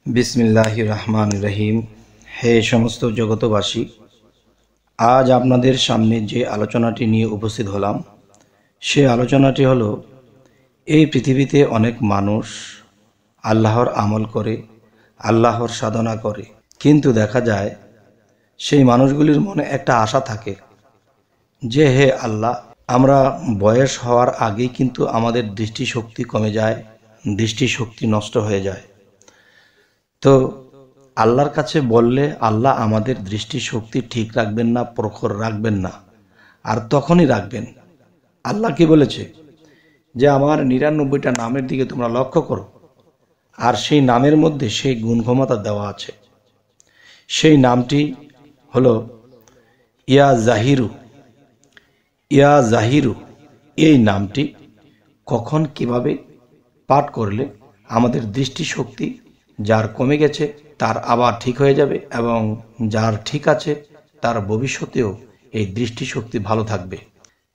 বিসমিল্লাহির রহমানির রহিম। হে সমস্ত জগতবাসী, আজ আপনাদের সামনে যে আলোচনাটি নিয়ে উপস্থিত হলাম সে আলোচনাটি হলো, এই পৃথিবীতে অনেক মানুষ আল্লাহর আমল করে, আল্লাহর সাধনা করে, কিন্তু দেখা যায় সেই মানুষগুলির মনে একটা আশা থাকে যে হে আল্লাহ, আমরা বয়স হওয়ার আগেই কিন্তু আমাদের দৃষ্টিশক্তি কমে যায়, দৃষ্টিশক্তি নষ্ট হয়ে যায়। তো আল্লাহর কাছে বললে আল্লাহ আমাদের দৃষ্টিশক্তি ঠিক রাখবেন না, প্রখর রাখবেন না, আর তখনই রাখবেন। আল্লাহ কি বলেছে যে আমার ৯৯টা নামের দিকে তোমরা লক্ষ্য করো, আর সেই নামের মধ্যে সেই গুণ ক্ষমতা দেওয়া আছে। সেই নামটি হলো ইয়া জাহিরু। ইয়া জাহিরু এই নামটি কখন কিভাবে পাঠ করলে আমাদের দৃষ্টিশক্তি যার কমে গেছে তার আবার ঠিক হয়ে যাবে, এবং যার ঠিক আছে তার ভবিষ্যতেও এই দৃষ্টিশক্তি ভালো থাকবে।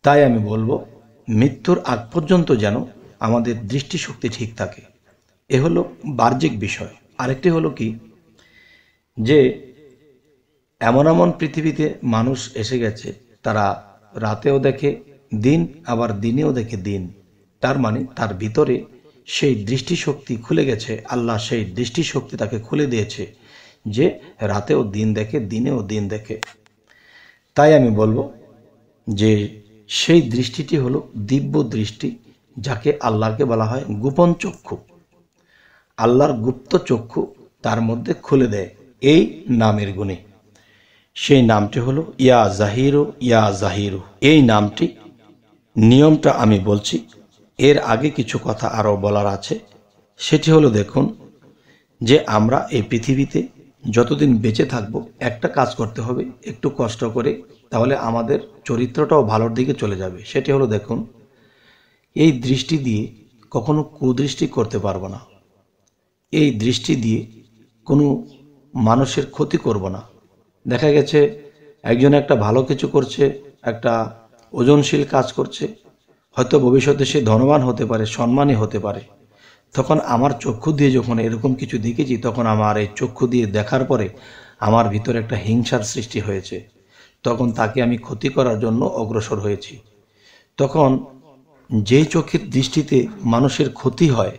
তাই আমি বলবো, মৃত্যুর আগ পর্যন্ত যেন আমাদের দৃষ্টিশক্তি ঠিক থাকে। এ হলো বাহ্যিক বিষয়। আরেকটি হলো কি, যে এমন এমন পৃথিবীতে মানুষ এসে গেছে, তারা রাতেও দেখে দিন, আবার দিনেও দেখে দিন। তার মানে তার ভিতরে সেই দৃষ্টিশক্তি খুলে গেছে। আল্লাহ সেই দৃষ্টিশক্তি তাকে খুলে দিয়েছে যে রাতেও দিন দেখে, দিনেও দিন দেখে। তাই আমি বলবো যে সেই দৃষ্টিটি হলো দিব্য দৃষ্টি, যাকে আল্লাহকে বলা হয় গোপন চক্ষু। আল্লাহর গুপ্ত চক্ষু তার মধ্যে খুলে দেয় এই নামের গুণে। সেই নামটি হলো ইয়া জাহিরু। ইয়া জাহিরু এই নামটি, নিয়মটা আমি বলছি, এর আগে কিছু কথা আরও বলার আছে। সেটি হলো, দেখুন, যে আমরা এই পৃথিবীতে যতদিন বেঁচে থাকব একটা কাজ করতে হবে একটু কষ্ট করে, তাহলে আমাদের চরিত্রটাও ভালোর দিকে চলে যাবে। সেটি হলো, দেখুন, এই দৃষ্টি দিয়ে কখনো কুদৃষ্টি করতে পারবো না। এই দৃষ্টি দিয়ে কোনো মানুষের ক্ষতি করব না। দেখা গেছে একজন একটা ভালো কিছু করছে, একটা ওজনশীল কাজ করছে, হয়তো ভবিষ্যতে সে ধনবান হতে পারে, সম্মানী হতে পারে। তখন আমার চক্ষু দিয়ে যখন এরকম কিছু দেখেছি, তখন আমার এই চক্ষু দিয়ে দেখার পরে আমার ভিতরে একটা হিংসার সৃষ্টি হয়েছে। তখন তাকে আমি ক্ষতি করার জন্য অগ্রসর হয়েছি। তখন যেই চোখের দৃষ্টিতে মানুষের ক্ষতি হয়,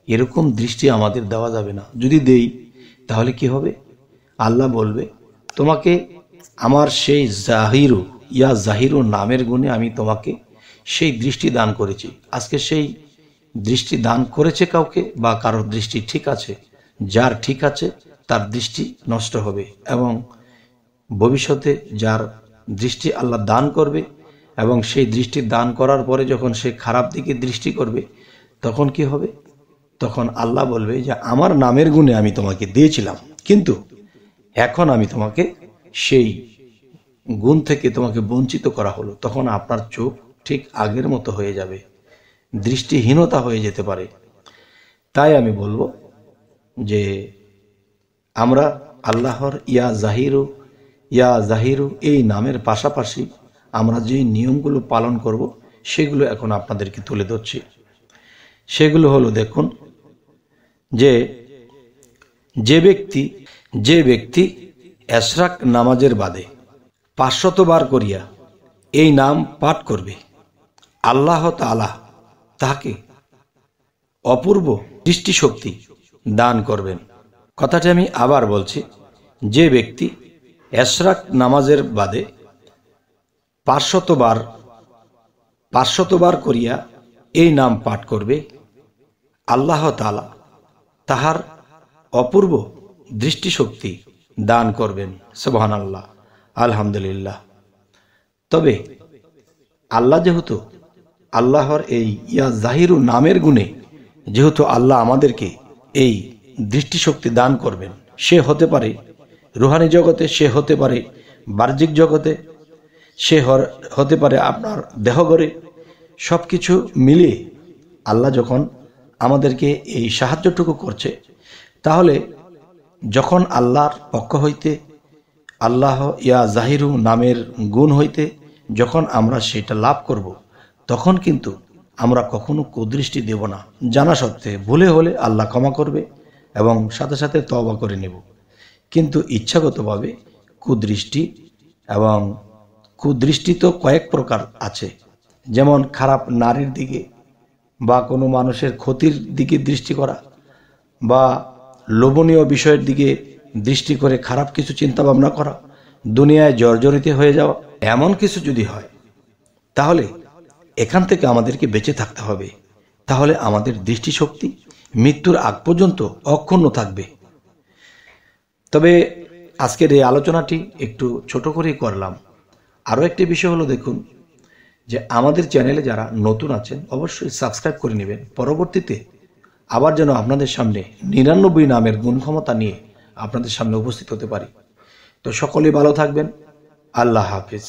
এরকম দৃষ্টি আমাদের দেওয়া যাবে না। যদি দেই তাহলে কি হবে? আল্লাহ বলবে, তোমাকে আমার সেই জাহিরু, ইয়া জাহিরু নামের গুণে আমি তোমাকে সেই দৃষ্টি দান করেছি। আজকে সেই দৃষ্টি দান করেছে কাউকে, বা কারোর দৃষ্টি ঠিক আছে, যার ঠিক আছে তার দৃষ্টি নষ্ট হবে, এবং ভবিষ্যতে যার দৃষ্টি আল্লাহ দান করবে, এবং সেই দৃষ্টি দান করার পরে যখন সে খারাপ দিকে দৃষ্টি করবে, তখন কি হবে? তখন আল্লাহ বলবে যে আমার নামের গুণে আমি তোমাকে দিয়েছিলাম, কিন্তু এখন আমি তোমাকে সেই গুণ থেকে তোমাকে বঞ্চিত করা হলো। তখন আপনার চোখ ঠিক আগের মতো হয়ে যাবে, দৃষ্টিহীনতা হয়ে যেতে পারে। তাই আমি বলবো যে আমরা আল্লাহর ইয়া জাহিরু, ইয়া জাহিরু এই নামের পাশাপাশি আমরা যে নিয়মগুলো পালন করব সেগুলো এখন আপনাদেরকে তুলে ধরছি। সেগুলো হলো, দেখুন, যে ব্যক্তি এশরাক নামাজের বাদে ৫০০ বার করিয়া এই নাম পাঠ করবে, আল্লাহ তাআলা তাকে অপূর্ব দৃষ্টিশক্তি দান করবেন। কথাটি আমি আবার বলছি, যে ব্যক্তি এশরাক নামাজের বাদে ৫০০ বার করিয়া এই নাম পাঠ করবে, আল্লাহ তাআলা তাহার অপূর্ব দৃষ্টিশক্তি দান করবেন। সুবহানাল্লাহ, আলহামদুলিল্লাহ। তবে আল্লাহ যেহেতু আল্লাহর এই ইয়া জাহিরু নামের গুণে যেহেতু আল্লাহ আমাদেরকে এই দৃষ্টিশক্তি দান করবেন, সে হতে পারে রুহানি জগতে, সে হতে পারে বাহ্যিক জগতে, সে হতে পারে আপনার দেহঘরে। সব কিছু মিলিয়ে আল্লাহ যখন আমাদেরকে এই সাহায্যটুকু করছে, তাহলে যখন আল্লাহর পক্ষ হইতে, আল্লাহ ইয়া জাহিরু নামের গুণ হইতে যখন আমরা সেটা লাভ করব, তখন কিন্তু আমরা কখনো কুদৃষ্টি দেব না। জানা সত্ত্বে ভুলে হলে আল্লাহ ক্ষমা করবে, এবং সাথে সাথে তওবা করে নেব। কিন্তু ইচ্ছাগতভাবে কুদৃষ্টি, এবং কুদৃষ্টি তো কয়েক প্রকার আছে, যেমন খারাপ নারীর দিকে বা কোনো মানুষের ক্ষতির দিকে দৃষ্টি করা, বা লোভনীয় বিষয়ের দিকে দৃষ্টি করে খারাপ কিছু চিন্তা ভাবনা করা, দুনিয়ায় জর্জরিত হয়ে যাওয়া, এমন কিছু যদি হয় তাহলে এখান থেকে আমাদেরকে বেঁচে থাকতে হবে। তাহলে আমাদের দৃষ্টিশক্তি মৃত্যুর আগ পর্যন্ত অক্ষুণ্ণ থাকবে। তবে আজকের এই আলোচনাটি একটু ছোট করেই করলাম। আরও একটি বিষয় হলো, দেখুন যে আমাদের চ্যানেলে যারা নতুন আছেন অবশ্যই সাবস্ক্রাইব করে নেবেন, পরবর্তীতে আবার যেন আপনাদের সামনে 99 নামের গুণ ক্ষমতা নিয়ে আপনাদের সামনে উপস্থিত হতে পারি। তো সকলেই ভালো থাকবেন। আল্লাহ হাফিজ।